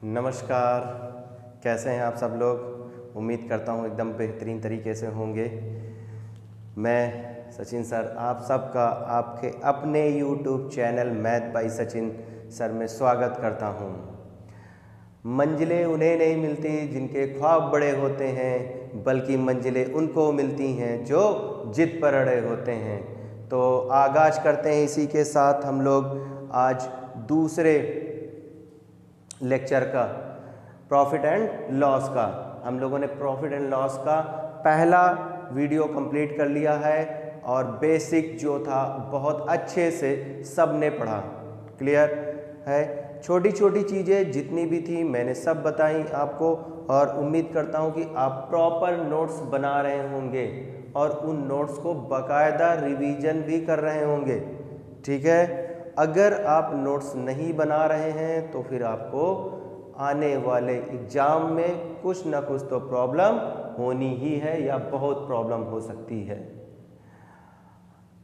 नमस्कार, कैसे हैं आप सब लोग। उम्मीद करता हूँ एकदम बेहतरीन तरीके से होंगे। मैं सचिन सर आप सबका आपके अपने YouTube channel math bye Sachin sir में स्वागत करता हूँ। मंजिलें उन्हें नहीं मिलती जिनके ख्वाब बड़े होते हैं, बल्कि मंजिलें उनको मिलती हैं जो जिद पर अड़े होते हैं। तो आगाज़ करते हैं इसी के साथ हम लोग आज दूसरे लेक्चर का प्रॉफिट एंड लॉस का। हम लोगों ने प्रॉफिट एंड लॉस का पहला वीडियो कंप्लीट कर लिया है और बेसिक जो था बहुत अच्छे से सब ने पढ़ा, क्लियर है। छोटी छोटी चीज़ें जितनी भी थी मैंने सब बताई आपको और उम्मीद करता हूं कि आप प्रॉपर नोट्स बना रहे होंगे और उन नोट्स को बाकायदा रिवीजन भी कर रहे होंगे, ठीक है। अगर आप नोट्स नहीं बना रहे हैं तो फिर आपको आने वाले एग्ज़ाम में कुछ ना कुछ तो प्रॉब्लम होनी ही है या बहुत प्रॉब्लम हो सकती है।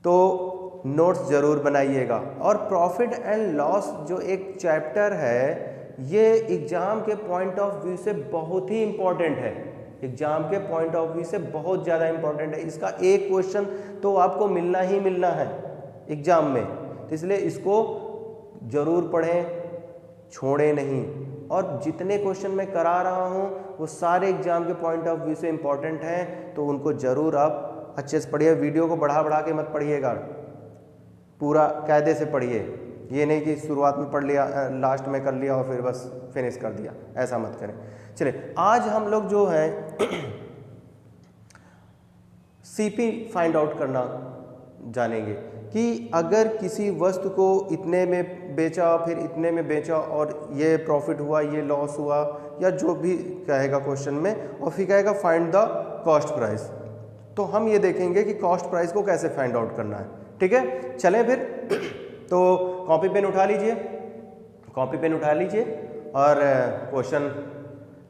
तो नोट्स ज़रूर बनाइएगा। और प्रॉफिट एंड लॉस जो एक चैप्टर है ये एग्ज़ाम के पॉइंट ऑफ व्यू से बहुत ही इम्पॉर्टेंट है। एग्ज़ाम के पॉइंट ऑफ व्यू से बहुत ज़्यादा इम्पॉर्टेंट है। इसका एक क्वेश्चन तो आपको मिलना ही मिलना है एग्ज़ाम में, तो इसलिए इसको ज़रूर पढ़ें, छोड़ें नहीं। और जितने क्वेश्चन मैं करा रहा हूँ वो सारे एग्ज़ाम के पॉइंट ऑफ व्यू से इम्पॉर्टेंट हैं, तो उनको ज़रूर आप अच्छे से पढ़िए। वीडियो को बढ़ा बढ़ा के मत पढ़िएगा, पूरा कायदे से पढ़िए। ये नहीं कि शुरुआत में पढ़ लिया, लास्ट में कर लिया और फिर बस फिनिश कर दिया, ऐसा मत करें। चलिए आज हम लोग जो है सीपी फाइंड आउट करना जानेंगे कि अगर किसी वस्तु को इतने में बेचा फिर इतने में बेचा और ये प्रॉफिट हुआ ये लॉस हुआ या जो भी कहेगा क्वेश्चन में, और फिर कहेगा फाइंड द कॉस्ट प्राइस, तो हम ये देखेंगे कि कॉस्ट प्राइस को कैसे फाइंड आउट करना है, ठीक है। चलें फिर। तो कॉपी पेन उठा लीजिए, कॉपी पेन उठा लीजिए और क्वेश्चन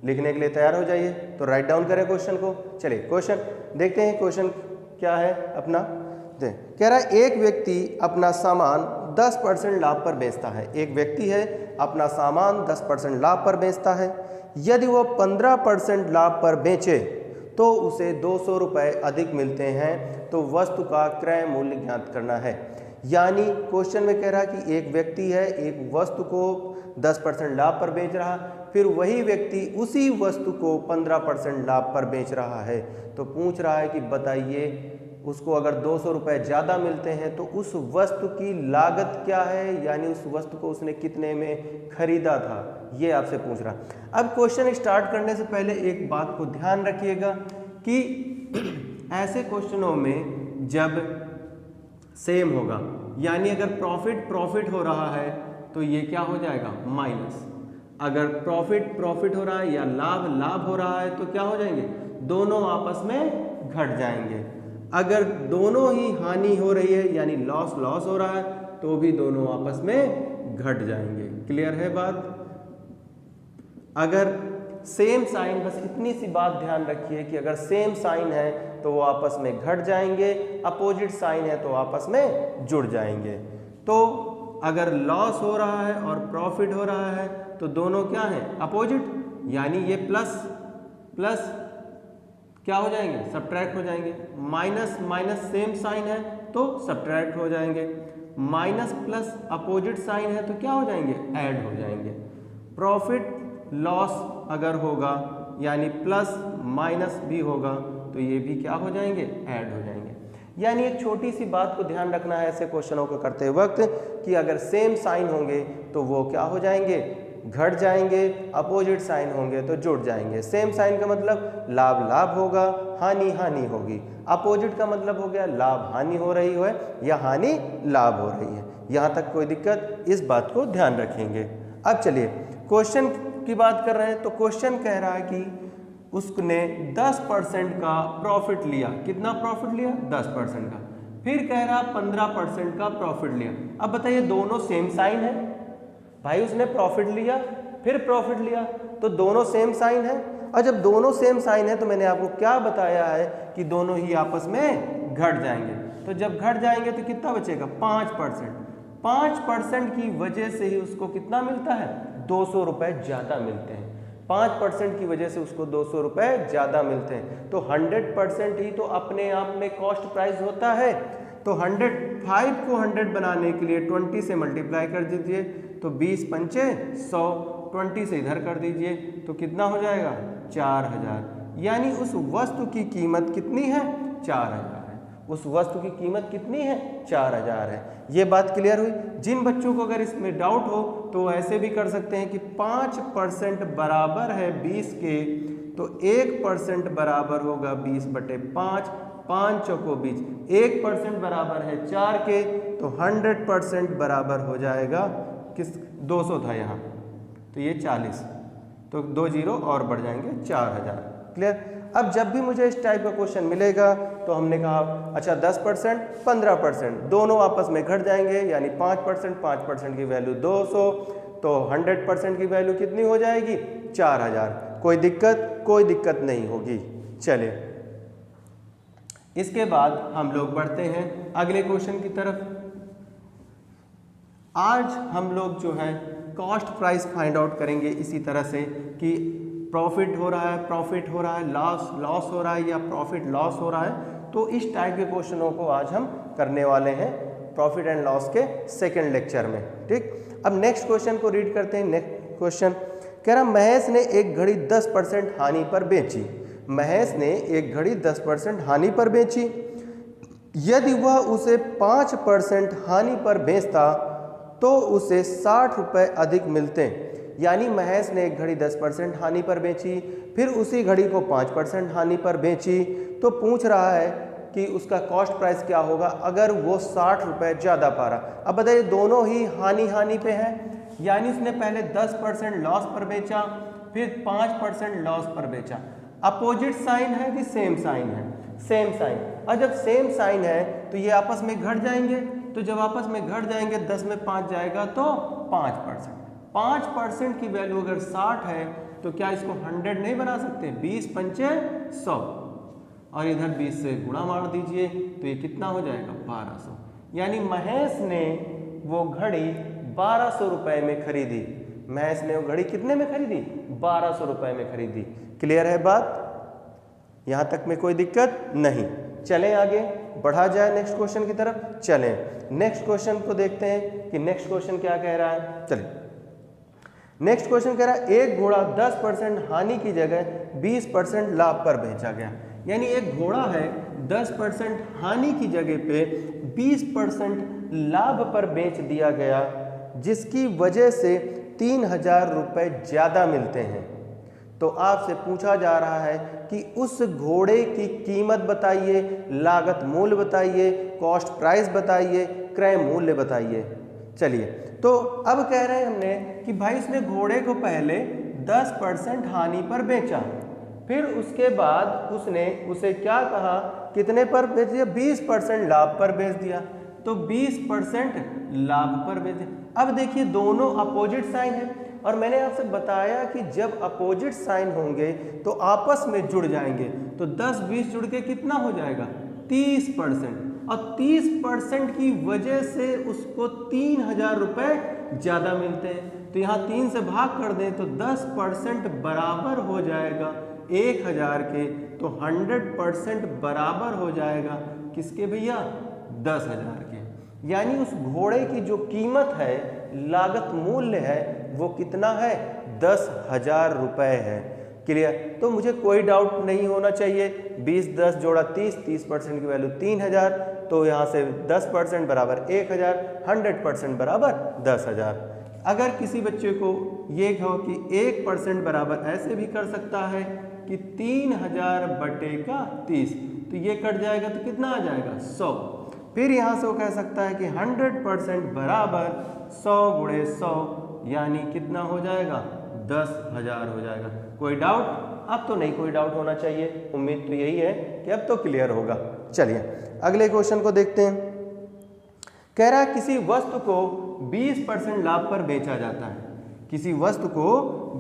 लिखने के लिए तैयार हो जाइए। तो राइट डाउन करें क्वेश्चन को। चलिए क्वेश्चन देखते हैं। क्वेश्चन क्या है अपना, कह रहा है एक व्यक्ति अपना सामान 10% लाभ पर बेचता है। एक व्यक्ति है अपना सामान 10% लाभ पर बेचता है। यदि वो 15% लाभ पर बेचे तो उसे 200 रुपये अधिक मिलते हैं, तो वस्तु का क्रय मूल्य ज्ञात करना है। यानी क्वेश्चन में कह रहा है कि एक व्यक्ति है एक वस्तु को 10% लाभ पर बेच रहा, फिर वही व्यक्ति उसी वस्तु को 15% लाभ पर बेच रहा है। तो पूछ रहा है कि बताइए उसको अगर 200 रुपये ज़्यादा मिलते हैं तो उस वस्तु की लागत क्या है, यानी उस वस्तु को उसने कितने में खरीदा था, ये आपसे पूछ रहा। अब क्वेश्चन स्टार्ट करने से पहले एक बात को ध्यान रखिएगा कि ऐसे क्वेश्चनों में जब सेम होगा, यानी अगर प्रॉफिट हो रहा है तो ये क्या हो जाएगा माइनस, अगर प्रॉफिट हो रहा है या लाभ हो रहा है तो क्या हो जाएंगे, दोनों आपस में घट जाएंगे। अगर दोनों ही हानि हो रही है यानी लॉस हो रहा है तो भी दोनों आपस में घट जाएंगे। क्लियर है बात। अगर सेम साइन, बस इतनी सी बात ध्यान रखिए कि अगर सेम साइन है तो वो आपस में घट जाएंगे, अपोजिट साइन है तो आपस में जुड़ जाएंगे। तो अगर लॉस हो रहा है और प्रॉफिट हो रहा है तो दोनों क्या हैं, अपोजिट, यानी ये प्लस क्या हो जाएंगे, सब्ट्रैक्ट हो जाएंगे। माइनस सेम साइन है तो सब्ट्रैक्ट हो जाएंगे। माइनस प्लस अपोजिट साइन है तो क्या हो जाएंगे, ऐड हो जाएंगे। प्रॉफिट लॉस अगर होगा यानी प्लस माइनस भी होगा तो ये भी क्या हो जाएंगे, ऐड हो जाएंगे। यानी एक छोटी सी बात को ध्यान रखना है ऐसे क्वेश्चनों को करते वक्त कि अगर सेम साइन होंगे तो वो क्या हो जाएंगे, घट जाएंगे, अपोजिट साइन होंगे तो जुड़ जाएंगे। सेम साइन का मतलब लाभ होगा, हानि होगी। अपोजिट का मतलब हो गया लाभ हानि हो रही है या हानि लाभ हो रही है। यहाँ तक कोई दिक्कत, इस बात को ध्यान रखेंगे। अब चलिए क्वेश्चन की बात कर रहे हैं। तो क्वेश्चन कह रहा है कि उसने 10% का प्रॉफिट लिया। कितना प्रॉफिट लिया, 10% का। फिर कह रहा 15% का प्रॉफिट लिया। अब बताइए दोनों सेम साइन है भाई, उसने प्रॉफिट लिया फिर प्रॉफिट लिया तो दोनों सेम साइन है। और जब दोनों सेम साइन है तो मैंने आपको क्या बताया है कि दोनों ही आपस में घट जाएंगे। तो जब घट जाएंगे तो कितना बचेगा, 5%। 5% की वजह से ही उसको कितना मिलता है, 200 रुपये ज़्यादा मिलते हैं। 5% की वजह से उसको 200 रुपये ज़्यादा मिलते हैं। तो 100% ही तो अपने आप में कॉस्ट प्राइस होता है। तो 105 को 100 बनाने के लिए 20 से मल्टीप्लाई कर दीजिए, तो 20 पंचे 100, 20 से इधर कर दीजिए तो कितना हो जाएगा 4000। यानी उस वस्तु की कीमत कितनी है 4000 है। उस वस्तु की कीमत कितनी है 4000 है। ये बात क्लियर हुई। जिन बच्चों को अगर इसमें डाउट हो तो ऐसे भी कर सकते हैं कि 5% बराबर है 20 के, तो 1% बराबर होगा 20/5, 5 चौको 20, 1% बराबर है 4 के, तो 100% बराबर हो जाएगा किस 200 था यहाँ, तो ये 40, तो 2 जीरो और बढ़ जाएंगे 4000। क्लियर। अब जब भी मुझे इस टाइप का क्वेश्चन मिलेगा तो हमने कहा अच्छा 10%, 15% दोनों आपस में घट जाएंगे, यानी 5% की वैल्यू 200, तो 100% की वैल्यू कितनी हो जाएगी 4000। कोई दिक्कत नहीं होगी। चलिए इसके बाद हम लोग बढ़ते हैं अगले क्वेश्चन की तरफ। आज हम लोग जो है कॉस्ट प्राइस फाइंड आउट करेंगे इसी तरह से कि प्रॉफिट हो रहा है, लॉस हो रहा है या प्रॉफिट लॉस हो रहा है। तो इस टाइप के क्वेश्चनों को आज हम करने वाले हैं प्रॉफिट एंड लॉस के सेकंड लेक्चर में। ठीक, अब नेक्स्ट क्वेश्चन को रीड करते हैं। नेक्स्ट क्वेश्चन कह रहा महेश ने एक घड़ी 10% हानि पर बेची। महेश ने एक घड़ी 10% हानि पर बेची। यदि वह उसे 5% हानि पर बेचता तो उसे 60 रुपये अधिक मिलते। यानी महेश ने एक घड़ी 10% हानि पर बेची, फिर उसी घड़ी को 5% हानि पर बेची, तो पूछ रहा है कि उसका कॉस्ट प्राइस क्या होगा अगर वो 60 रुपये ज़्यादा पा रहा। अब बताइए दोनों ही हानि पे हैं, यानी उसने पहले 10% लॉस पर बेचा, फिर 5% लॉस पर बेचा। अपोजिट साइन है कि सेम साइन है? Same sign. और जब सेम साइन है तो ये आपस में घट जाएंगे, तो जब आपस में घट जाएंगे 10 में 5 जाएगा तो 5%। 5% की वैल्यू अगर 60 है तो क्या इसको 100 नहीं बना सकते? 20 पंचे 100 और इधर 20 से गुणा मार दीजिए तो ये कितना हो जाएगा 1200। यानी महेश ने वो घड़ी 1200 रुपये में खरीदी। महेश ने वो घड़ी कितने में खरीदी? 1200 रुपये में खरीदी। क्लियर है बात? यहाँ तक में कोई दिक्कत नहीं। चलें आगे बढ़ा जाए नेक्स्ट क्वेश्चन की तरफ। चलें नेक्स्ट क्वेश्चन को देखते हैं कि नेक्स्ट क्वेश्चन क्या कह रहा है। चलिए नेक्स्ट क्वेश्चन कह रहा है एक घोड़ा 10% हानि की जगह 20% लाभ पर बेचा गया। यानी एक घोड़ा है 10% हानि की जगह पे 20% लाभ पर बेच दिया गया, जिसकी वजह से 3000 रुपये ज़्यादा मिलते हैं। तो आपसे पूछा जा रहा है कि उस घोड़े की कीमत बताइए, लागत मूल्य बताइए, कॉस्ट प्राइस बताइए, क्रय मूल्य बताइए। चलिए तो अब कह रहे हैं हमने कि भाई इसने घोड़े को पहले 10% हानि पर बेचा, फिर उसके बाद उसने उसे क्या कहा, कितने पर बेच दिया? 20% लाभ पर बेच दिया, तो 20% लाभ पर बेच दिया। अब देखिए दोनों अपोजिट साइन है और मैंने आपसे बताया कि जब अपोजिट साइन होंगे तो आपस में जुड़ जाएंगे, तो 10-20 जुड़ के कितना हो जाएगा 30%, और 30% की वजह से उसको 3000 रुपये ज़्यादा मिलते हैं। तो यहाँ 3 से भाग कर दें तो 10% बराबर हो जाएगा 1000 के, तो 100% बराबर हो जाएगा किसके भैया? 10,000 के। यानी उस घोड़े की जो कीमत है, लागत मूल्य है, वो कितना है? 10,000 रुपये है। क्लियर? तो मुझे कोई डाउट नहीं होना चाहिए। 20 10 जोड़ा 30, 30% की वैल्यू 3000, तो यहाँ से 10% बराबर 1000, 100% बराबर 10,000। अगर किसी बच्चे को ये हो कि 1% बराबर ऐसे भी कर सकता है कि 3000 बटे का 30, तो ये कट जाएगा तो कितना आ जाएगा 100। फिर यहाँ से वो कह सकता है कि 100% बराबर 100 गुणे 100, यानी कितना हो जाएगा 10,000 हो जाएगा। कोई डाउट? अब तो नहीं कोई डाउट होना चाहिए। उम्मीद तो यही है कि अब तो क्लियर होगा। चलिए अगले क्वेश्चन को देखते हैं। कह रहा है किसी वस्तु को 20% लाभ पर बेचा जाता है। किसी वस्तु को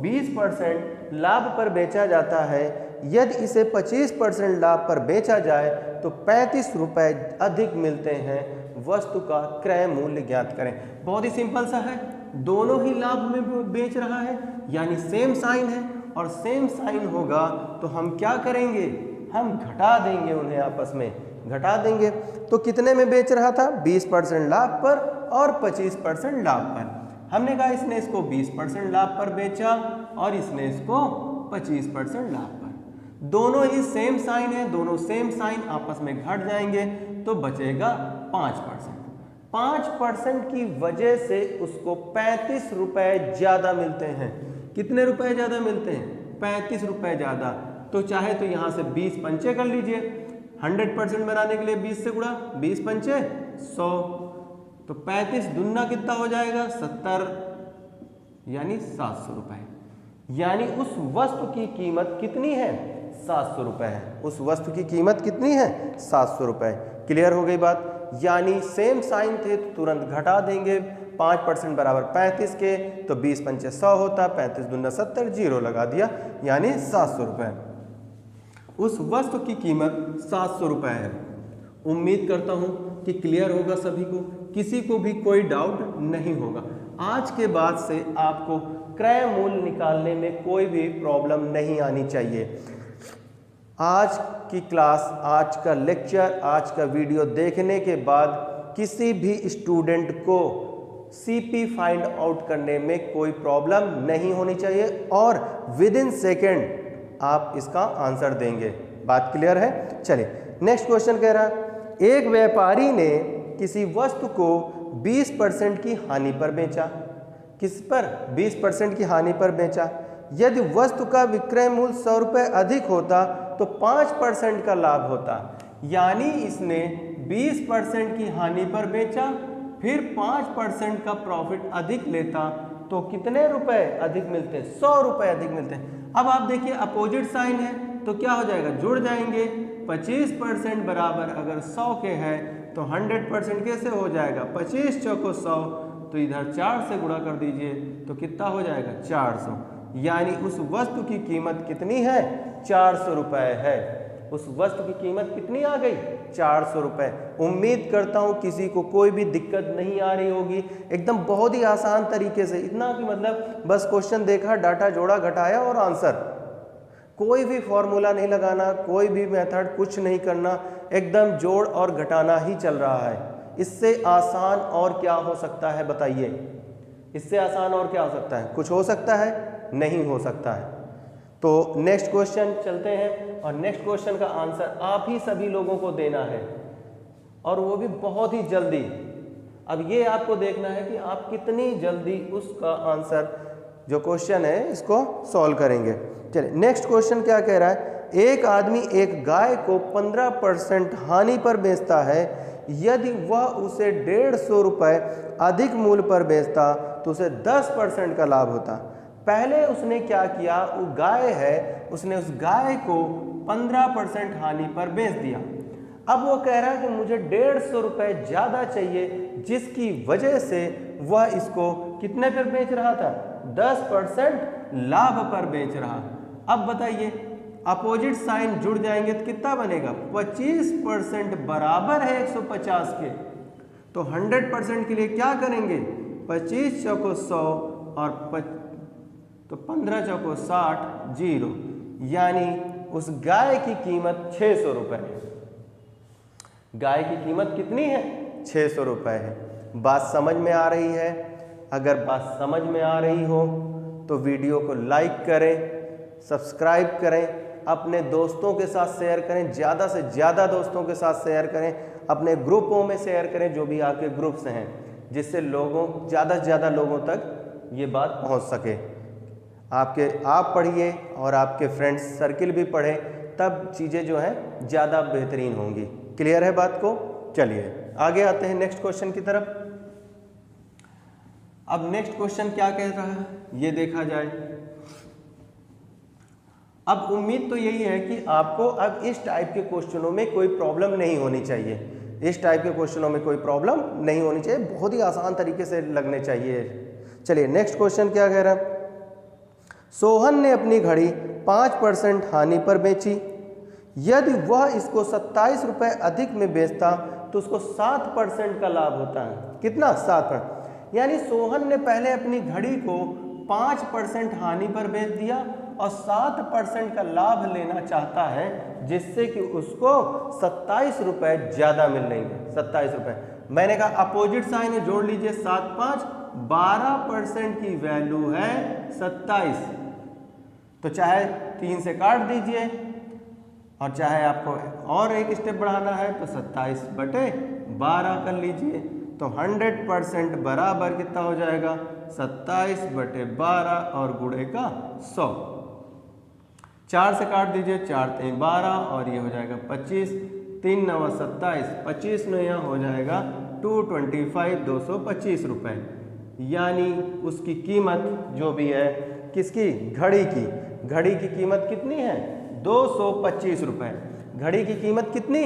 20% लाभ पर बेचा जाता है। यदि इसे 25% लाभ पर बेचा जाए तो 35 रुपये अधिक मिलते हैं। वस्तु का क्रय मूल्य ज्ञात करें। बहुत ही सिंपल सा है। दोनों ही लाभ में बेच रहा है, यानी सेम साइन है, और सेम साइन होगा तो हम क्या करेंगे, हम घटा देंगे, उन्हें आपस में घटा देंगे। तो कितने में बेच रहा था, 20% लाभ पर और 25% लाभ पर। हमने कहा इसने इसको 20% लाभ पर बेचा और इसने इसको 25% लाभ पर। दोनों ही सेम साइन है, दोनों सेम साइन आपस में घट जाएंगे तो बचेगा 5%। 5% की वजह से उसको 35 रुपए ज्यादा मिलते हैं। कितने रुपए ज्यादा मिलते हैं, 35 रुपए ज्यादा। तो चाहे तो यहां से 20 पंचे कर लीजिए, 100% बनाने के लिए 20 से गुणा, 20 पंचे 100, तो 35 दुना कितना हो जाएगा, 70, यानी 700 रुपए। यानी उस वस्तु की कीमत कितनी है, 700 रुपए है। उस वस्तु की कीमत कितनी है, 700 रुपए। क्लियर हो गई बात। यानी सेम साइन थे तो तुरंत घटा देंगे, 5% बराबर 35 के, तो 20 पंचे 100 होता, 35 दुना 70, जीरो लगा दिया, यानी 700 रुपए। उस वस्तु की कीमत 700 रुपए है। उम्मीद करता हूं कि क्लियर होगा सभी को, किसी को भी कोई डाउट नहीं होगा। आज के बाद से आपको क्रय मूल्य निकालने में कोई भी प्रॉब्लम नहीं आनी चाहिए। आज की क्लास, आज का लेक्चर, आज का वीडियो देखने के बाद किसी भी स्टूडेंट को सीपी फाइंड आउट करने में कोई प्रॉब्लम नहीं होनी चाहिए और विद इन सेकेंड आप इसका आंसर देंगे। बात क्लियर है। चलिए नेक्स्ट क्वेश्चन कह रहा है, एक व्यापारी ने किसी वस्तु को 20% की हानि पर बेचा। किस पर, 20% की हानि पर बेचा। यदि वस्तु का विक्रय मूल्य 100 रुपये अधिक होता तो 5% का लाभ होता। यानी इसने 20% की हानि पर बेचा, फिर 5% का प्रॉफिट अधिक लेता तो कितने रुपए अधिक मिलते हैं, 100 रुपए अधिक मिलते हैं। अब आप देखिए अपोजिट साइन है तो क्या हो जाएगा, जुड़ जाएंगे। 25% बराबर अगर 100 के है तो 100% कैसे हो जाएगा, 25 चौको 100, तो इधर 4 से गुणा कर दीजिए तो कितना हो जाएगा, 400। यानी उस वस्तु की कीमत कितनी है, 400 रुपए है। उस वस्तु की कीमत कितनी आ गई, 400 रुपए। उम्मीद करता हूं किसी को कोई भी दिक्कत नहीं आ रही होगी। एकदम बहुत ही आसान तरीके से, इतना कि मतलब बस क्वेश्चन देखा, डाटा जोड़ा, घटाया और आंसर। कोई भी फॉर्मूला नहीं लगाना, कोई भी मेथड कुछ नहीं करना, एकदम जोड़ और घटाना ही चल रहा है। इससे आसान और क्या हो सकता है बताइए, इससे आसान और क्या हो सकता है, कुछ हो सकता है, नहीं हो सकता है। तो नेक्स्ट क्वेश्चन चलते हैं और नेक्स्ट क्वेश्चन का आंसर आप ही सभी लोगों को देना है और वो भी बहुत ही जल्दी। अब ये आपको देखना है कि आप कितनी जल्दी उसका आंसर जो क्वेश्चन है इसको सॉल्व करेंगे। चलिए नेक्स्ट क्वेश्चन क्या कह रहा है, एक आदमी एक गाय को 15% हानि पर बेचता है। यदि वह उसे 150 रुपये अधिक मूल्य पर बेचता तो उसे 10% का लाभ होता। पहले उसने क्या किया, वो गाय है, उसने उस गाय को 15% हानि पर बेच दिया। अब वो कह रहा है कि मुझे 150 रुपये ज़्यादा चाहिए, जिसकी वजह से वह इसको कितने पर बेच रहा था, 10% लाभ पर बेच रहा। अब बताइए अपोजिट साइन जुड़ जाएंगे तो कितना बनेगा, 25% बराबर है 150 के। तो 100% के लिए क्या करेंगे, 25 चौको 100 और तो 15 चौको 60, जीरो। यानी उस गाय की कीमत 600 रुपये है। गाय की कीमत कितनी है, 600 रुपये है। बात समझ में आ रही है? अगर बात समझ में आ रही हो तो वीडियो को लाइक करें, सब्सक्राइब करें, अपने दोस्तों के साथ शेयर करें, ज़्यादा से ज़्यादा दोस्तों के साथ शेयर करें, अपने ग्रुपों में शेयर करें जो भी आपके ग्रुप्स हैं, जिससे लोगों ज़्यादा से ज़्यादा लोगों तक ये बात पहुंच सके। आप पढ़िए और आपके फ्रेंड्स सर्किल भी पढ़े, तब चीज़ें जो हैं ज़्यादा बेहतरीन होंगी। क्लियर है बात को? चलिए आगे आते हैं नेक्स्ट क्वेश्चन की तरफ। अब नेक्स्ट क्वेश्चन क्या कह रहा है ये देखा जाए। अब उम्मीद तो यही है कि आपको अब इस टाइप के क्वेश्चनों में कोई प्रॉब्लम नहीं होनी चाहिए। इस टाइप के क्वेश्चनों में कोई प्रॉब्लम नहीं होनी चाहिए, बहुत ही आसान तरीके से लगने चाहिए। चलिए नेक्स्ट क्वेश्चन क्या कह रहा है, सोहन ने अपनी घड़ी 5% हानि पर बेची। यदि वह इसको 27 रुपये अधिक में बेचता तो उसको 7% का लाभ होता है। कितना, 7%। यानी सोहन ने पहले अपनी घड़ी को 5% हानि पर बेच दिया और 7% का लाभ लेना चाहता है, जिससे कि उसको 27 रुपये ज़्यादा मिल रही है। 27 रुपये मैंने कहा अपोजिट साइन है, जोड़ लीजिए 7 5 12% की वैल्यू है 27। तो चाहे 3 से काट दीजिए और चाहे आपको और एक स्टेप बढ़ाना है तो 27/12 कर लीजिए। तो 100% बराबर कितना हो जाएगा 27/12 और गुणे का 100। 4 से काट दीजिए, 4 3 12 और ये हो जाएगा 25, 3 9 27, 25 में यहाँ हो जाएगा 225 225 रुपये। यानी उसकी कीमत जो भी है किसकी, घड़ी की कीमत कितनी है 225 रुपये। घड़ी की कीमत कितनी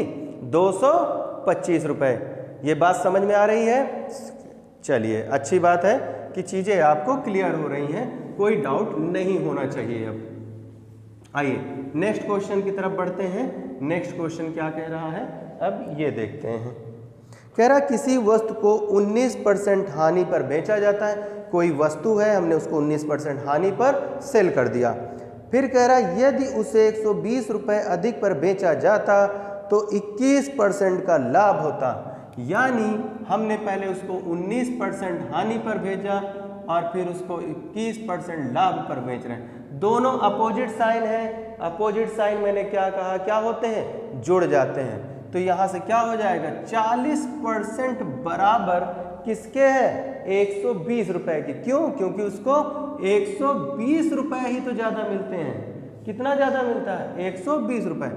225 रुपये। ये बात समझ में आ रही है? चलिए अच्छी बात है कि चीज़ें आपको क्लियर हो रही हैं, कोई डाउट नहीं होना चाहिए। अब आइए नेक्स्ट क्वेश्चन की तरफ बढ़ते हैं। नेक्स्ट क्वेश्चन क्या कह रहा है, अब ये देखते हैं। कह रहा किसी वस्तु को 19% हानि पर बेचा जाता है। कोई वस्तु है, हमने उसको 19% हानि पर सेल कर दिया। फिर कह रहा यदि उसे 120 रुपये अधिक पर बेचा जाता तो 21% का लाभ होता। यानी हमने पहले उसको 19% हानि पर भेजा और फिर उसको 21% लाभ पर बेच रहे हैं। दोनों अपोजिट साइन है। अपोजिट साइन मैंने क्या कहा, क्या होते हैं, जुड़ जाते हैं। तो यहाँ से क्या हो जाएगा 40% बराबर किसके है 120 रुपये की। क्यों? क्योंकि उसको 120 रुपये ही तो ज़्यादा मिलते हैं। कितना ज़्यादा मिलता है 120 रुपये।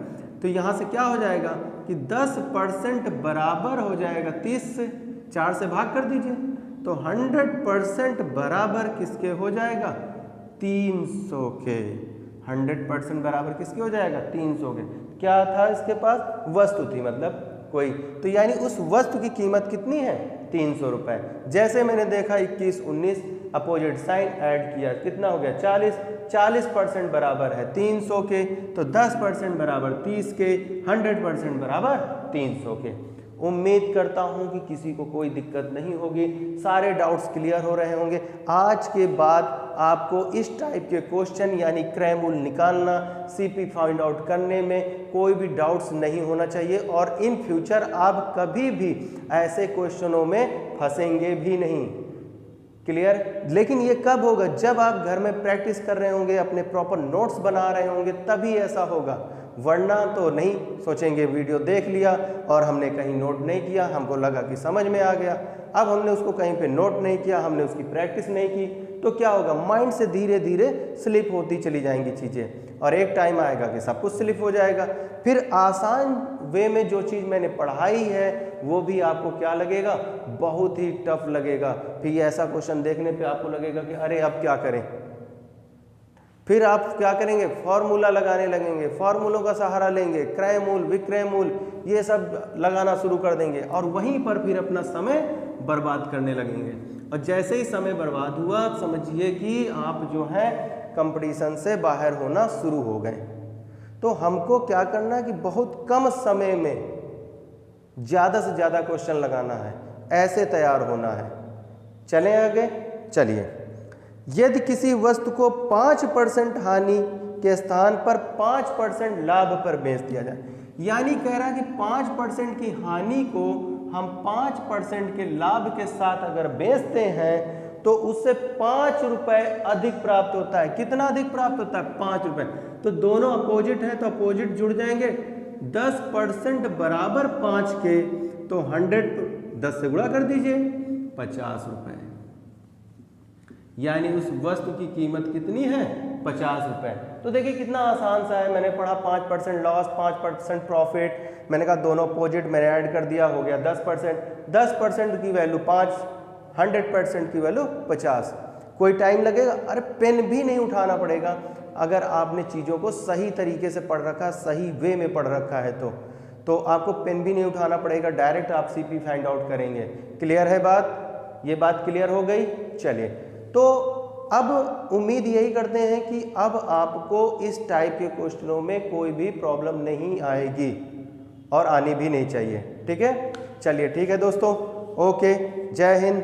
तो यहाँ से क्या हो जाएगा कि 10% बराबर हो जाएगा 30 से, 4 से भाग कर दीजिए तो 100% बराबर किसके हो जाएगा 300 के। 100% बराबर किसके हो जाएगा 300 के। क्या था इसके पास, वस्तु थी, मतलब कोई। तो यानी उस वस्तु की कीमत कितनी है 300 रुपये। जैसे मैंने देखा 21 19 अपोजिट साइन ऐड किया, कितना हो गया 40। 40% बराबर है 300 के, तो 10% बराबर 30 के, 100% बराबर 300 के। उम्मीद करता हूं कि किसी को कोई दिक्कत नहीं होगी, सारे डाउट्स क्लियर हो रहे होंगे। आज के बाद आपको इस टाइप के क्वेश्चन यानी क्रैमूल निकालना, सीपी फाइंड आउट करने में कोई भी डाउट्स नहीं होना चाहिए और इन फ्यूचर आप कभी भी ऐसे क्वेश्चनों में फंसेंगे भी नहीं। क्लियर? लेकिन ये कब होगा, जब आप घर में प्रैक्टिस कर रहे होंगे, अपने प्रॉपर नोट्स बना रहे होंगे, तभी ऐसा होगा। वरना तो नहीं सोचेंगे वीडियो देख लिया और हमने कहीं नोट नहीं किया, हमको लगा कि समझ में आ गया। अब हमने उसको कहीं पे नोट नहीं किया, हमने उसकी प्रैक्टिस नहीं की, तो क्या होगा माइंड से धीरे धीरे स्लिप होती चली जाएंगी चीज़ें और एक टाइम आएगा कि सब कुछ स्लिप हो जाएगा। फिर आसान वे में जो चीज़ मैंने पढ़ाई है वो भी आपको क्या लगेगा, बहुत ही टफ लगेगा। फिर ऐसा क्वेश्चन देखने पे आपको लगेगा कि अरे अब क्या करें। फिर आप क्या करेंगे, फॉर्मूला लगाने लगेंगे, फार्मूलों का सहारा लेंगे, क्रयमूल विक्रयमूल ये सब लगाना शुरू कर देंगे और वहीं पर फिर अपना समय बर्बाद करने लगेंगे। और जैसे ही समय बर्बाद हुआ आप समझिए कि आप जो है कंपटीशन से बाहर होना शुरू हो गए। तो हमको क्या करना है कि बहुत कम समय में ज़्यादा से ज़्यादा क्वेश्चन लगाना है, ऐसे तैयार होना है। चलें आगे, चलिए। यदि किसी वस्तु को 5% हानि के स्थान पर 5% लाभ पर बेच दिया जाए, यानी कह रहा है कि 5% की हानि को हम 5% के लाभ के साथ अगर बेचते हैं तो उससे 5 रुपये अधिक प्राप्त होता है। कितना अधिक प्राप्त होता है 5 रुपये। तो दोनों अपोजिट हैं तो अपोजिट जुड़ जाएंगे। 10% बराबर 5 के, तो 10 से गुणा कर दीजिए 50 रुपये। यानी उस वस्तु की कीमत कितनी है 50 रुपये। तो देखिए कितना आसान सा है। मैंने पढ़ा 5% लॉस 5% प्रॉफिट, मैंने कहा दोनों अपोजिट मैंने ऐड कर दिया, हो गया 10%। 10% की वैल्यू 5, 100% की वैल्यू 50। कोई टाइम लगेगा, अरे पेन भी नहीं उठाना पड़ेगा अगर आपने चीज़ों को सही तरीके से पढ़ रखा, सही वे में पढ़ रखा है तो आपको पेन भी नहीं उठाना पड़ेगा, डायरेक्ट आप सीपी फाइंड आउट करेंगे। क्लियर है बात? ये बात क्लियर हो गई। चलिए, तो अब उम्मीद यही करते हैं कि अब आपको इस टाइप के क्वेश्चनों में कोई भी प्रॉब्लम नहीं आएगी और आनी भी नहीं चाहिए। ठीक है, चलिए ठीक है दोस्तों, ओके, जय हिंद।